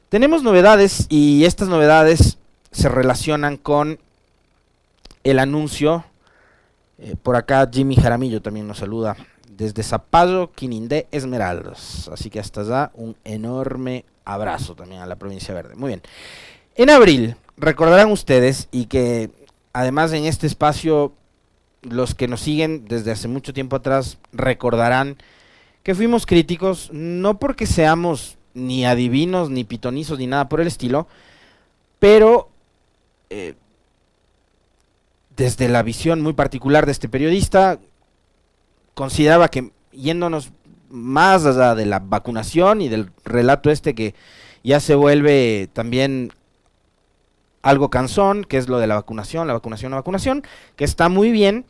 Tenemos novedades y estas novedades se relacionan con el anuncio. Por acá Jimmy Jaramillo también nos saluda desde Zapallo, Quinindé, Esmeraldas. Así que hasta allá un enorme abrazo también a la provincia verde. Muy bien. En abril, recordarán ustedes, y que además en este espacio los que nos siguen desde hace mucho tiempo atrás recordarán que fuimos críticos, no porque seamos ni adivinos, ni pitonizos, ni nada por el estilo, pero desde la visión muy particular de este periodista, consideraba que yéndonos más allá de la vacunación y del relato este que ya se vuelve también algo cansón, que es lo de la vacunación, que está muy bien,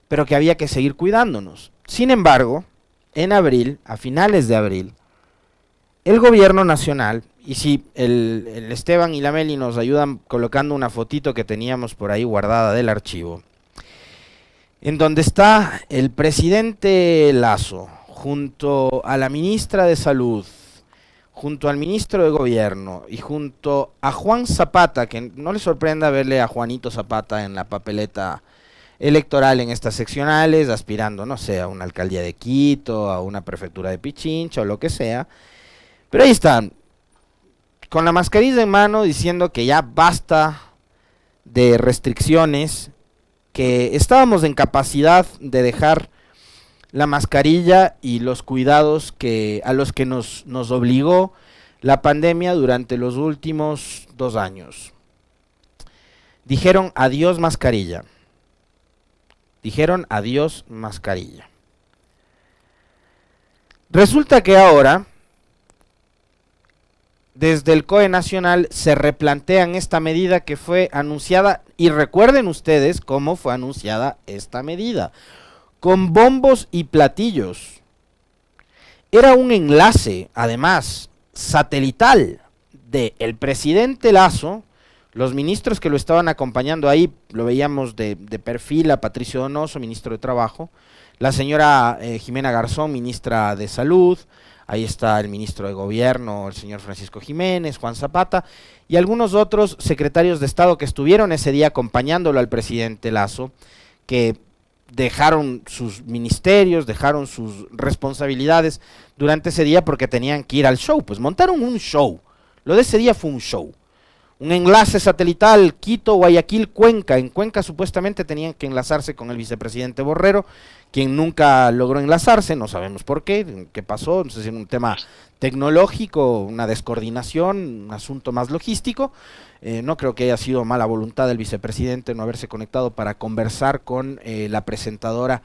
pero que había que seguir cuidándonos. Sin embargo, en abril, a finales de abril, el gobierno nacional, y si el Esteban y la Meli nos ayudan colocando una fotito que teníamos por ahí guardada del archivo, en donde está el presidente Lasso, junto a la ministra de Salud, junto al ministro de Gobierno y junto a Juan Zapata, que no le sorprenda verle a Juanito Zapata en la papeleta electoral en estas seccionales, aspirando, no sé, a una alcaldía de Quito, a una prefectura de Pichincha o lo que sea. Pero ahí están, con la mascarilla en mano, diciendo que ya basta de restricciones, que estábamos en capacidad de dejar la mascarilla y los cuidados a los que nos obligó la pandemia durante los últimos 2 años. Dijeron adiós mascarilla. Dijeron adiós mascarilla. Resulta que ahora, desde el COE Nacional, se replantean esta medida que fue anunciada, y recuerden ustedes cómo fue anunciada esta medida, con bombos y platillos. Era un enlace, además, satelital del presidente Lasso. Los ministros que lo estaban acompañando ahí, lo veíamos de perfil, a Patricio Donoso, ministro de Trabajo, la señora Jimena Garzón, ministra de Salud, ahí está el ministro de Gobierno, el señor Francisco Jiménez, Juan Zapata, y algunos otros secretarios de Estado que estuvieron ese día acompañándolo al presidente Lasso, que dejaron sus ministerios, dejaron sus responsabilidades durante ese día porque tenían que ir al show, pues montaron un show. Lo de ese día fue un show. Un enlace satelital, Quito, Guayaquil, Cuenca. En Cuenca supuestamente tenían que enlazarse con el vicepresidente Borrero, quien nunca logró enlazarse, no sabemos por qué pasó, no sé si era un tema tecnológico, una descoordinación, un asunto más logístico. No creo que haya sido mala voluntad del vicepresidente no haberse conectado para conversar con la presentadora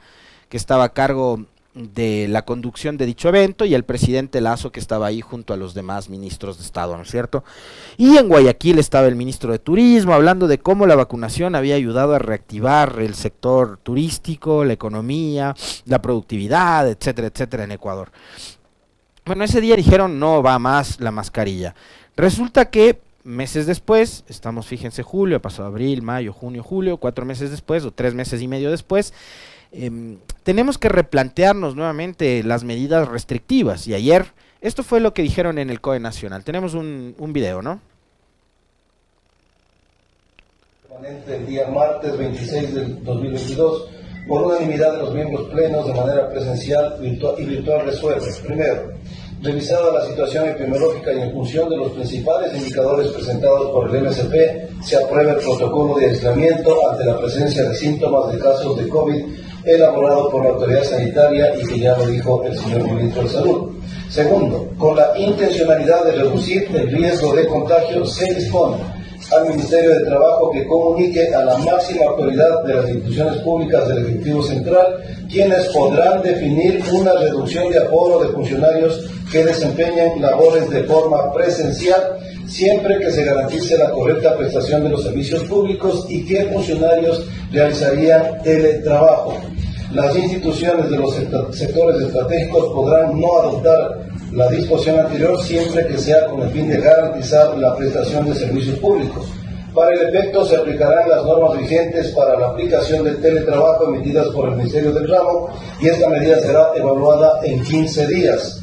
que estaba a cargo de la conducción de dicho evento, y el presidente Lasso, que estaba ahí junto a los demás ministros de Estado, ¿no es cierto? Y en Guayaquil estaba el ministro de Turismo hablando de cómo la vacunación había ayudado a reactivar el sector turístico, la economía, la productividad, etcétera, etcétera, en Ecuador. Bueno, ese día dijeron no va más la mascarilla. Resulta que meses después, estamos, fíjense, julio, ha pasado abril, mayo, junio, julio, 4 meses después o 3 meses y medio después, tenemos que replantearnos nuevamente las medidas restrictivas. Y ayer, esto fue lo que dijeron en el COE Nacional. Tenemos un video, ¿no? El día martes 26 del 2022, por unanimidad de los miembros plenos de manera presencial y virtual resuelve. Primero, revisada la situación epidemiológica y en función de los principales indicadores presentados por el MSP, se aprueba el protocolo de aislamiento ante la presencia de síntomas de casos de COVID elaborado por la autoridad sanitaria y que ya lo dijo el señor ministro de Salud. Segundo, con la intencionalidad de reducir el riesgo de contagio, se dispone al Ministerio de Trabajo que comunique a la máxima autoridad de las instituciones públicas del Ejecutivo Central, quienes podrán definir una reducción de aforo de funcionarios que desempeñen labores de forma presencial, siempre que se garantice la correcta prestación de los servicios públicos y que funcionarios realizarían teletrabajo. Las instituciones de los sectores estratégicos podrán no adoptar la disposición anterior siempre que sea con el fin de garantizar la prestación de servicios públicos. Para el efecto se aplicarán las normas vigentes para la aplicación del teletrabajo emitidas por el Ministerio del Ramo y esta medida será evaluada en 15 días.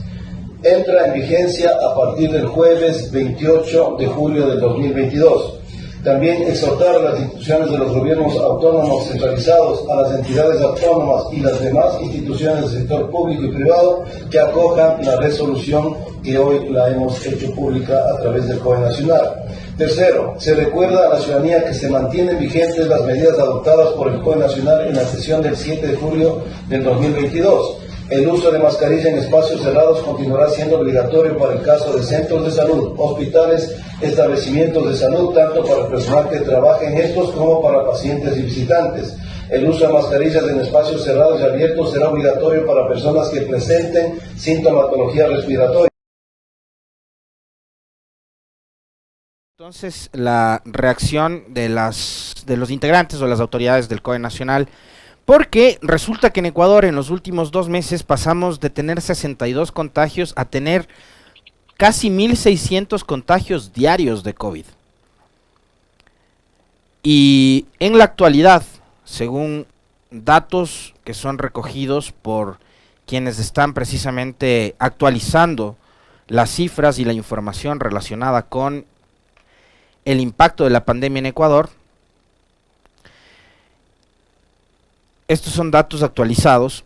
entra en vigencia a partir del jueves 28 de julio del 2022. También exhortar a las instituciones de los gobiernos autónomos centralizados, a las entidades autónomas y las demás instituciones del sector público y privado que acojan la resolución que hoy la hemos hecho pública a través del COE Nacional. Tercero, se recuerda a la ciudadanía que se mantienen vigentes las medidas adoptadas por el COE Nacional en la sesión del 7 de julio del 2022. El uso de mascarilla en espacios cerrados continuará siendo obligatorio para el caso de centros de salud, hospitales, establecimientos de salud, tanto para el personal que trabaja en estos como para pacientes y visitantes. El uso de mascarillas en espacios cerrados y abiertos será obligatorio para personas que presenten sintomatología respiratoria. Entonces, la reacción de los integrantes o las autoridades del COE Nacional, porque resulta que en Ecuador en los últimos 2 meses pasamos de tener 62 contagios a tener casi 1.600 contagios diarios de COVID. Y en la actualidad, según datos que son recogidos por quienes están precisamente actualizando las cifras y la información relacionada con el impacto de la pandemia en Ecuador, estos son datos actualizados.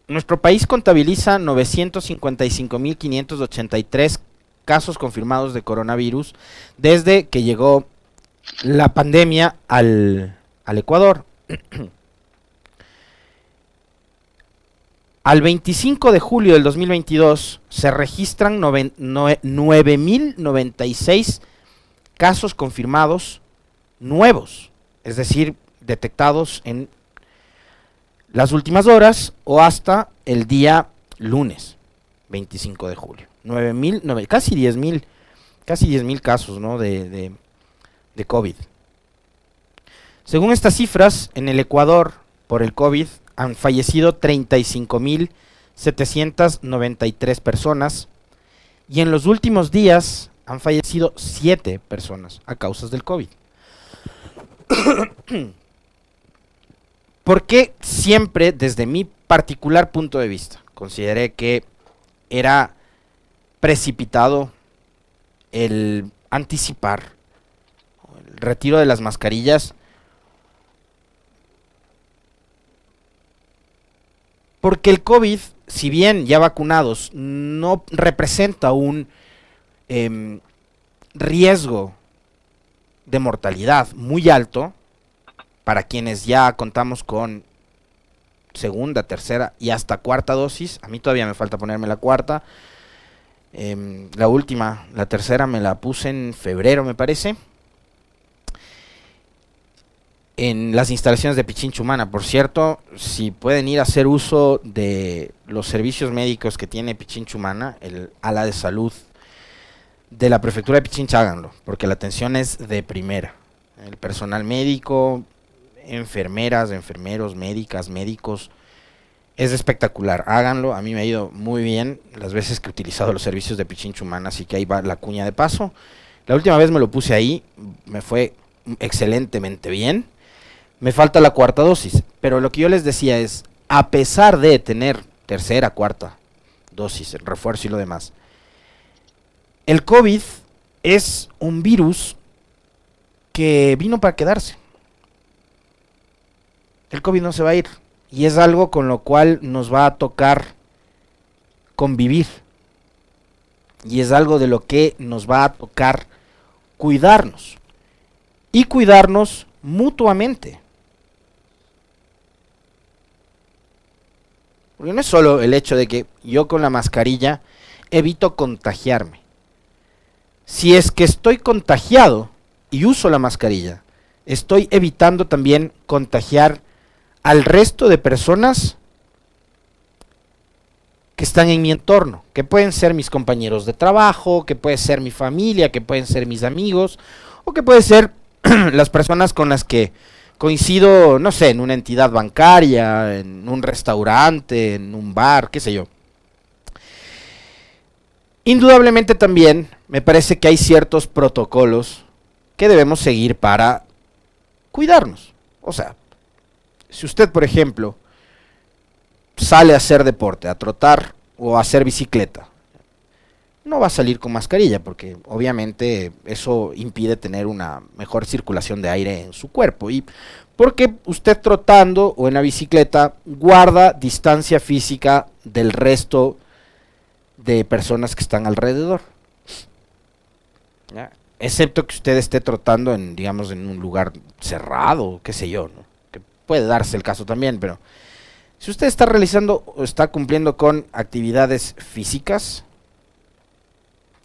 Nuestro país contabiliza 955.583 casos confirmados de coronavirus desde que llegó la pandemia al Ecuador. Al 25 de julio del 2022 se registran 9.096 casos confirmados nuevos, es decir, detectados en las últimas horas o hasta el día lunes 25 de julio. Casi 10.000 casos, ¿no?, de COVID. Según estas cifras, en el Ecuador, por el COVID, han fallecido 35.793 personas y en los últimos días han fallecido 7 personas a causas del COVID. ¿Por qué siempre, desde mi particular punto de vista, consideré que era precipitado el anticipar el retiro de las mascarillas? Porque el COVID, si bien ya vacunados, no representa un riesgo de mortalidad muy alto para quienes ya contamos con segunda, tercera y hasta cuarta dosis. A mí todavía me falta ponerme la cuarta. La tercera me la puse en febrero, me parece, en las instalaciones de Pichincha Humana. Por cierto, si pueden ir a hacer uso de los servicios médicos que tiene Pichincha Humana, el ala de salud de la prefectura de Pichincha, háganlo, porque la atención es de primera. El personal médico, enfermeras, enfermeros, médicas, médicos, es espectacular. Háganlo, a mí me ha ido muy bien las veces que he utilizado los servicios de Pichincha Humana, así que ahí va la cuña de paso. La última vez me lo puse ahí, me fue excelentemente bien. Me falta la cuarta dosis, pero lo que yo les decía es, a pesar de tener tercera, cuarta dosis, el refuerzo y lo demás, el COVID es un virus que vino para quedarse. El COVID no se va a ir y es algo con lo cual nos va a tocar convivir y es algo de lo que nos va a tocar cuidarnos y cuidarnos mutuamente. Porque no es solo el hecho de que yo con la mascarilla evito contagiarme. Si es que estoy contagiado y uso la mascarilla, estoy evitando también contagiar al resto de personas que están en mi entorno, que pueden ser mis compañeros de trabajo, que puede ser mi familia, que pueden ser mis amigos, o que pueden ser las personas con las que coincido, no sé, en una entidad bancaria, en un restaurante, en un bar, qué sé yo. Indudablemente también me parece que hay ciertos protocolos que debemos seguir para cuidarnos. O sea, si usted, por ejemplo, sale a hacer deporte, a trotar o hacer bicicleta, no va a salir con mascarilla porque obviamente eso impide tener una mejor circulación de aire en su cuerpo, y porque usted trotando o en la bicicleta guarda distancia física del resto de personas que están alrededor, ¿ya? Excepto que usted esté trotando en, digamos, en un lugar cerrado, qué sé yo, ¿no? Que puede darse el caso también, pero si usted está realizando o está cumpliendo con actividades físicas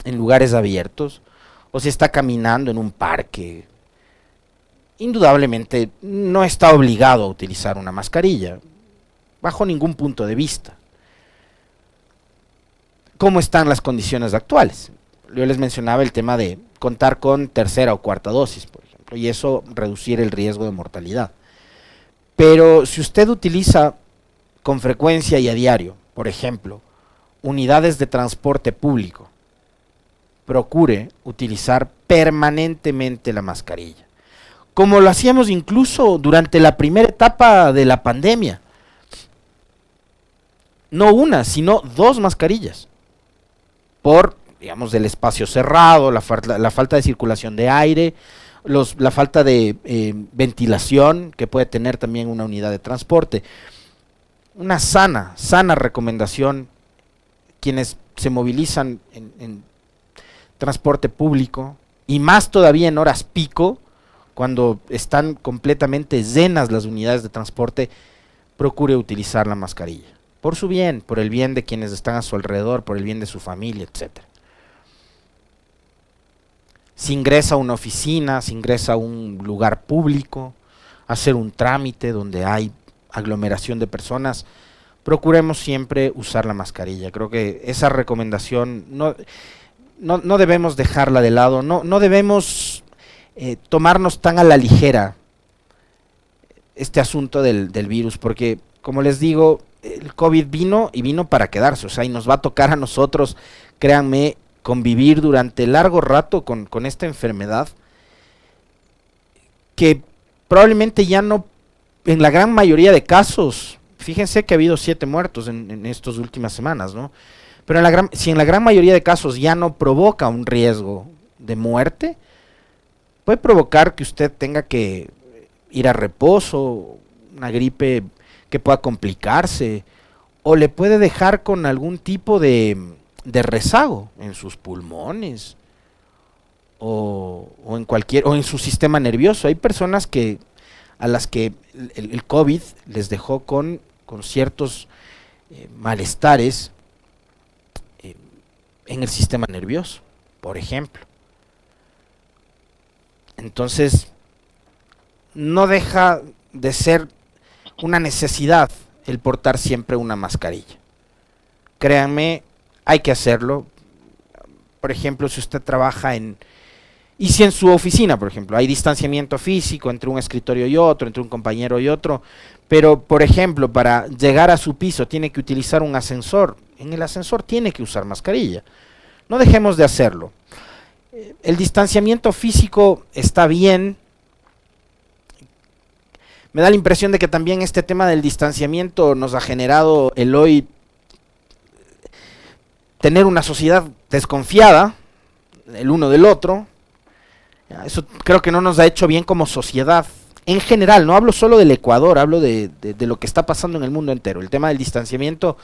en lugares abiertos, o si está caminando en un parque, indudablemente no está obligado a utilizar una mascarilla, bajo ningún punto de vista. ¿Cómo están las condiciones actuales? Yo les mencionaba el tema de contar con tercera o cuarta dosis, por ejemplo, y eso reducir el riesgo de mortalidad. Pero si usted utiliza con frecuencia y a diario, por ejemplo, unidades de transporte público, procure utilizar permanentemente la mascarilla, como lo hacíamos incluso durante la primera etapa de la pandemia. No una, sino 2 mascarillas, por, digamos, el espacio cerrado, la falta de circulación de aire, la falta de ventilación que puede tener también una unidad de transporte. Una sana recomendación, quienes se movilizan en transporte público, y más todavía en horas pico, cuando están completamente llenas las unidades de transporte, procure utilizar la mascarilla, por su bien, por el bien de quienes están a su alrededor, por el bien de su familia, etc. Si ingresa a una oficina, si ingresa a un lugar público, hacer un trámite donde hay aglomeración de personas, procuremos siempre usar la mascarilla. Creo que esa recomendación no debemos dejarla de lado, no debemos tomarnos tan a la ligera este asunto del virus, porque, como les digo, el COVID vino para quedarse, o sea, y nos va a tocar a nosotros, créanme, convivir durante largo rato con esta enfermedad, que probablemente ya no, en la gran mayoría de casos, fíjense que ha habido 7 muertos en estas últimas semanas, ¿no? Pero si en la gran mayoría de casos ya no provoca un riesgo de muerte, puede provocar que usted tenga que ir a reposo, una gripe que pueda complicarse, o le puede dejar con algún tipo de rezago en sus pulmones, o en su sistema nervioso. Hay personas a las que el COVID les dejó con ciertos malestares en el sistema nervioso, por ejemplo. Entonces, no deja de ser una necesidad el portar siempre una mascarilla. Créanme, hay que hacerlo. Por ejemplo, si usted trabaja y si en su oficina, por ejemplo, hay distanciamiento físico entre un escritorio y otro, entre un compañero y otro, pero, por ejemplo, para llegar a su piso tiene que utilizar un ascensor, en el ascensor tiene que usar mascarilla. No dejemos de hacerlo. El distanciamiento físico está bien. Me da la impresión de que también este tema del distanciamiento nos ha generado el hoy tener una sociedad desconfiada el uno del otro. Eso creo que no nos ha hecho bien como sociedad. En general, no hablo solo del Ecuador, hablo de lo que está pasando en el mundo entero. El tema del distanciamiento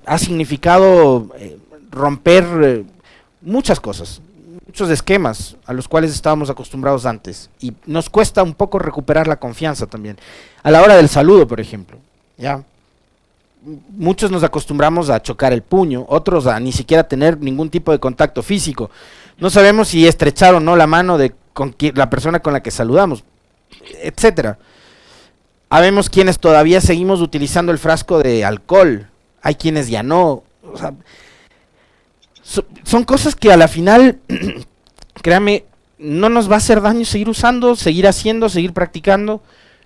ha significado romper muchas cosas, muchos esquemas a los cuales estábamos acostumbrados antes, y nos cuesta un poco recuperar la confianza también. A la hora del saludo, por ejemplo, ya muchos nos acostumbramos a chocar el puño, otros a ni siquiera tener ningún tipo de contacto físico. No sabemos si estrechar o no la mano de la persona con la que saludamos, etcétera. Habemos quienes todavía seguimos utilizando el frasco de alcohol, hay quienes ya no. O sea, son cosas que a la final, créame, no nos va a hacer daño seguir usando, seguir haciendo, seguir practicando.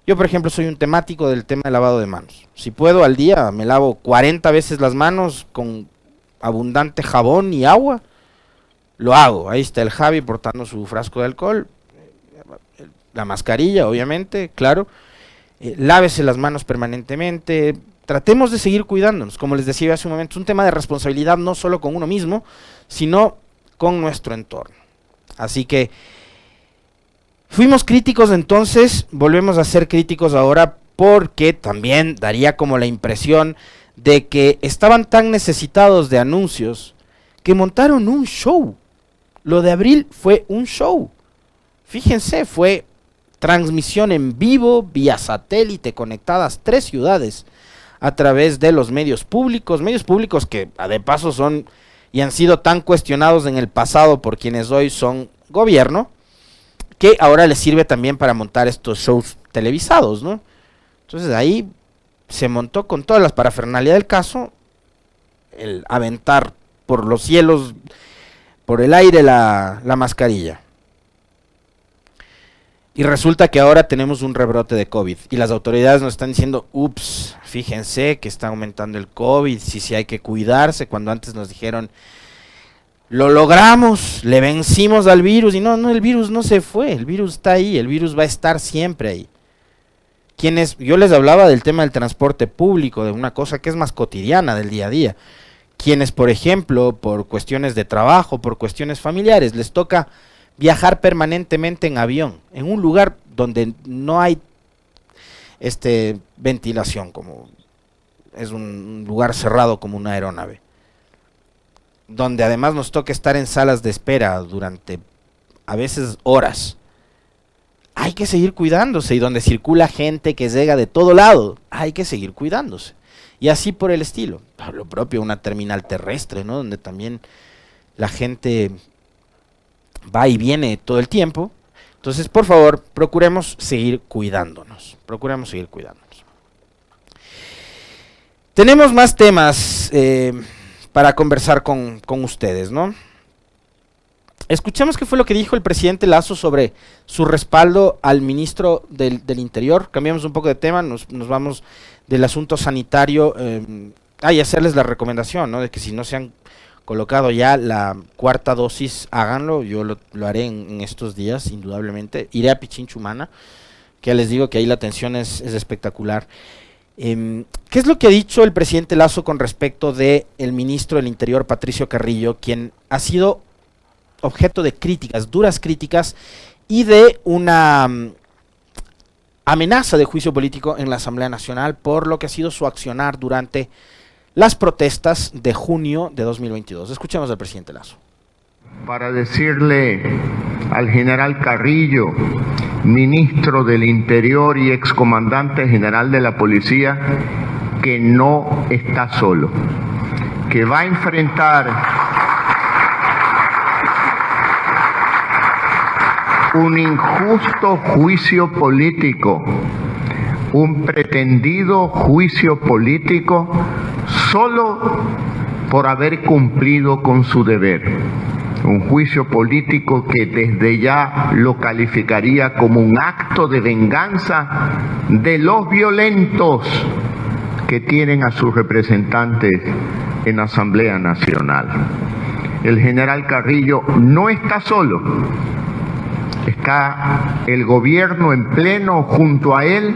Yo, por ejemplo, soy un temático del tema del lavado de manos. Si puedo al día, me lavo 40 veces las manos con abundante jabón y agua. Lo hago. Ahí está el Javi portando su frasco de alcohol, la mascarilla, obviamente, claro. Lávese las manos permanentemente, tratemos de seguir cuidándonos. Como les decía hace un momento, es un tema de responsabilidad no solo con uno mismo, sino con nuestro entorno. Así que fuimos críticos entonces, volvemos a ser críticos ahora, porque también daría como la impresión de que estaban tan necesitados de anuncios que montaron un show. Lo de abril fue un show. Fíjense, fue transmisión en vivo, vía satélite, conectadas 3 ciudades a través de los medios públicos que de paso son y han sido tan cuestionados en el pasado por quienes hoy son gobierno, que ahora les sirve también para montar estos shows televisados, ¿no? Entonces ahí se montó con todas las parafernalidades del caso, el aventar por los cielos, por el aire la mascarilla. Y resulta que ahora tenemos un rebrote de COVID y las autoridades nos están diciendo, ups, fíjense que está aumentando el COVID, sí hay que cuidarse, cuando antes nos dijeron, lo logramos, le vencimos al virus, y no, el virus no se fue, el virus está ahí, el virus va a estar siempre ahí. Yo les hablaba del tema del transporte público, de una cosa que es más cotidiana del día a día. Quienes, por ejemplo, por cuestiones de trabajo, por cuestiones familiares, les toca viajar permanentemente en avión, en un lugar donde no hay ventilación, como es un lugar cerrado como una aeronave, donde además nos toca estar en salas de espera durante a veces horas. Hay que seguir cuidándose, y donde circula gente que llega de todo lado, hay que seguir cuidándose. Y así por el estilo. Lo propio, una terminal terrestre, ¿no? Donde también la gente va y viene todo el tiempo. Entonces, por favor, procuremos seguir cuidándonos. Tenemos más temas para conversar con ustedes, ¿no? Escuchemos qué fue lo que dijo el presidente Lasso sobre su respaldo al ministro del Interior. Cambiamos un poco de tema, nos vamos del asunto sanitario y hacerles la recomendación, ¿no? De que si no se han colocado ya la 4ª dosis, háganlo. Yo lo haré en estos días, indudablemente. Iré a Pichinchumana, que ya les digo que ahí la atención es espectacular. ¿Qué es lo que ha dicho el presidente Lasso con respecto de el ministro del Interior, Patricio Carrillo, quien ha sido objeto de críticas, duras críticas, y de una amenaza de juicio político en la Asamblea Nacional por lo que ha sido su accionar durante las protestas de junio de 2022? Escuchemos al presidente Lasso. Para decirle al general Carrillo, ministro del Interior y excomandante general de la Policía, que no está solo, que va a enfrentar un injusto juicio político, un pretendido juicio político, solo por haber cumplido con su deber. Un juicio político que desde ya lo calificaría como un acto de venganza de los violentos que tienen a sus representantes en la Asamblea Nacional. El general Carrillo no está solo. Está el gobierno en pleno junto a él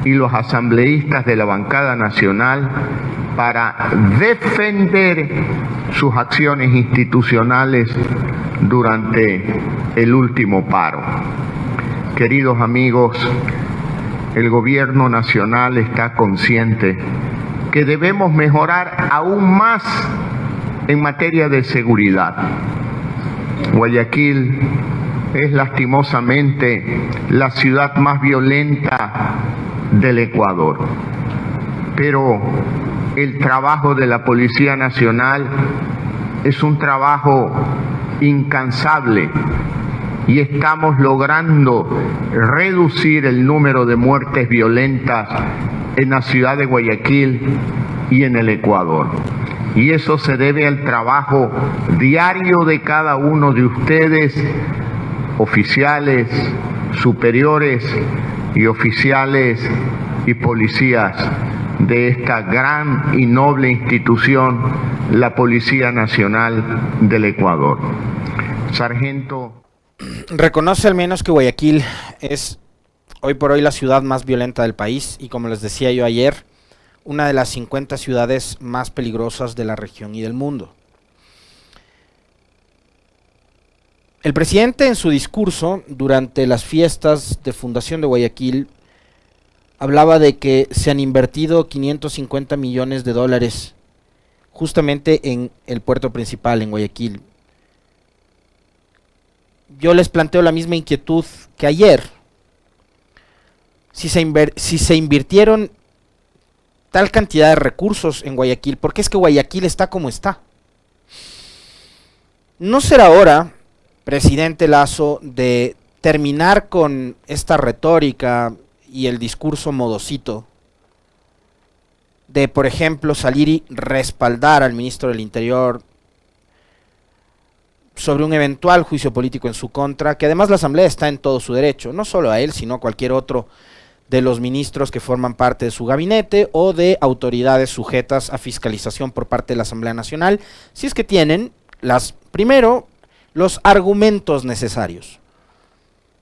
y los asambleístas de la bancada nacional para defender sus acciones institucionales durante el último paro. Queridos amigos, el gobierno nacional está consciente que debemos mejorar aún más en materia de seguridad. Guayaquil es lastimosamente la ciudad más violenta del Ecuador. Pero el trabajo de la Policía Nacional es un trabajo incansable y estamos logrando reducir el número de muertes violentas en la ciudad de Guayaquil y en el Ecuador. Y eso se debe al trabajo diario de cada uno de ustedes, oficiales, superiores y oficiales y policías de esta gran y noble institución, la Policía Nacional del Ecuador. Sargento. Reconoce al menos que Guayaquil es hoy por hoy la ciudad más violenta del país, y como les decía yo ayer, una de las 50 ciudades más peligrosas de la región y del mundo. El presidente en su discurso durante las fiestas de fundación de Guayaquil hablaba de que se han invertido 550 millones de dólares justamente en el puerto principal, en Guayaquil. Yo les planteo la misma inquietud que ayer. Si se invirtieron tal cantidad de recursos en Guayaquil, ¿por qué es que Guayaquil está como está? ¿No será hora, presidente Lasso, de terminar con esta retórica y el discurso modosito de, por ejemplo, salir y respaldar al ministro del Interior sobre un eventual juicio político en su contra, que además la Asamblea está en todo su derecho, no solo a él, sino a cualquier otro de los ministros que forman parte de su gabinete o de autoridades sujetas a fiscalización por parte de la Asamblea Nacional, si es que tienen primero los argumentos necesarios?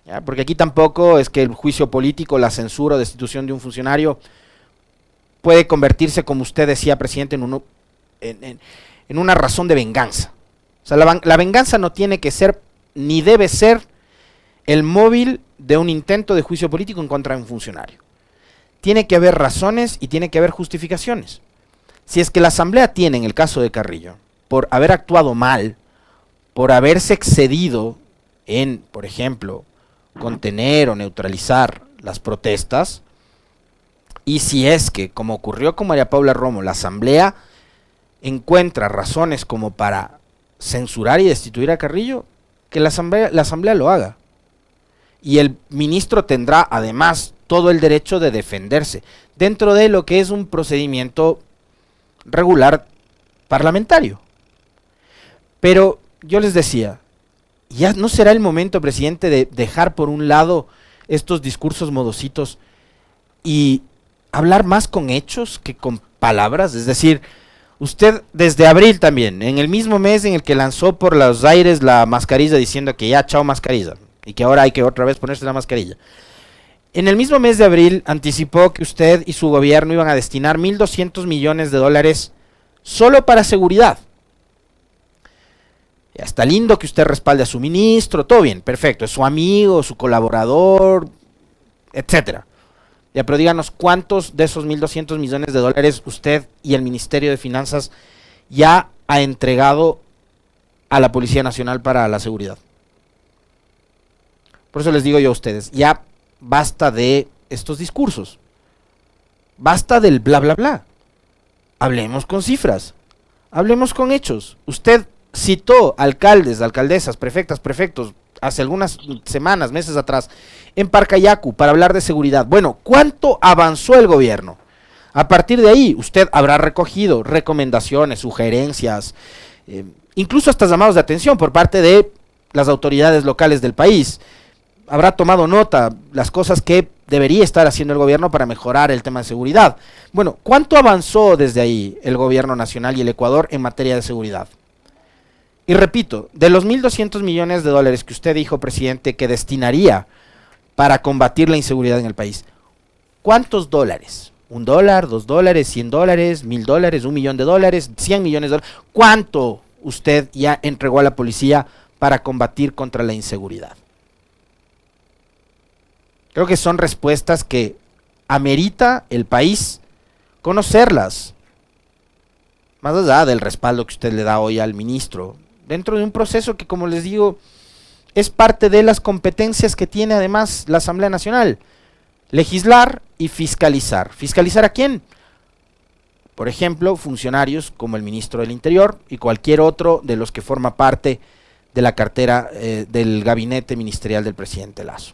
¿Ya? Porque aquí tampoco es que el juicio político, la censura o destitución de un funcionario puede convertirse, como usted decía, presidente, en una razón de venganza. O sea, la venganza no tiene que ser, ni debe ser, el móvil de un intento de juicio político en contra de un funcionario. Tiene que haber razones y tiene que haber justificaciones. Si es que la Asamblea tiene, en el caso de Carrillo, por haber actuado mal, por haberse excedido en, por ejemplo, contener o neutralizar las protestas, y si es que, como ocurrió con María Paula Romo, la Asamblea encuentra razones como para censurar y destituir a Carrillo, que la Asamblea lo haga. Y el ministro tendrá además todo el derecho de defenderse dentro de lo que es un procedimiento regular parlamentario. Pero yo les decía, ¿ya no será el momento, presidente, de dejar por un lado estos discursos modositos y hablar más con hechos que con palabras? Es decir, usted desde abril también, en el mismo mes en el que lanzó por los aires la mascarilla diciendo que ya chao mascarilla y que ahora hay que otra vez ponerse la mascarilla, en el mismo mes de abril anticipó que usted y su gobierno iban a destinar 1.200 millones de dólares solo para seguridad. Ya está lindo que usted respalde a su ministro, todo bien, perfecto, es su amigo, su colaborador, etcétera. Ya, pero díganos, ¿cuántos de esos 1.200 millones de dólares usted y el Ministerio de Finanzas ya ha entregado a la Policía Nacional para la seguridad? Por eso les digo yo a ustedes, ya basta de estos discursos, basta del bla bla bla. Hablemos con cifras, hablemos con hechos. Usted citó alcaldes, alcaldesas, prefectas, prefectos hace algunas semanas, meses atrás, en Parcayacu para hablar de seguridad. Bueno, ¿cuánto avanzó el gobierno? A partir de ahí, usted habrá recogido recomendaciones, sugerencias, incluso hasta llamados de atención por parte de las autoridades locales del país. Habrá tomado nota las cosas que debería estar haciendo el gobierno para mejorar el tema de seguridad. Bueno, ¿cuánto avanzó desde ahí el gobierno nacional y el Ecuador en materia de seguridad? Y repito, de los 1.200 millones de dólares que usted dijo, presidente, que destinaría para combatir la inseguridad en el país, ¿cuántos dólares? ¿$1, $2, $100, $1.000, $1 millón de dólares, 100 millones de dólares? ¿Cuánto usted ya entregó a la policía para combatir contra la inseguridad? Creo que son respuestas que amerita el país conocerlas, más allá del respaldo que usted le da hoy al ministro, dentro de un proceso que, como les digo, es parte de las competencias que tiene además la Asamblea Nacional: legislar y fiscalizar. ¿Fiscalizar a quién? Por ejemplo, funcionarios como el ministro del Interior y cualquier otro de los que forma parte de la cartera del gabinete ministerial del presidente Lasso.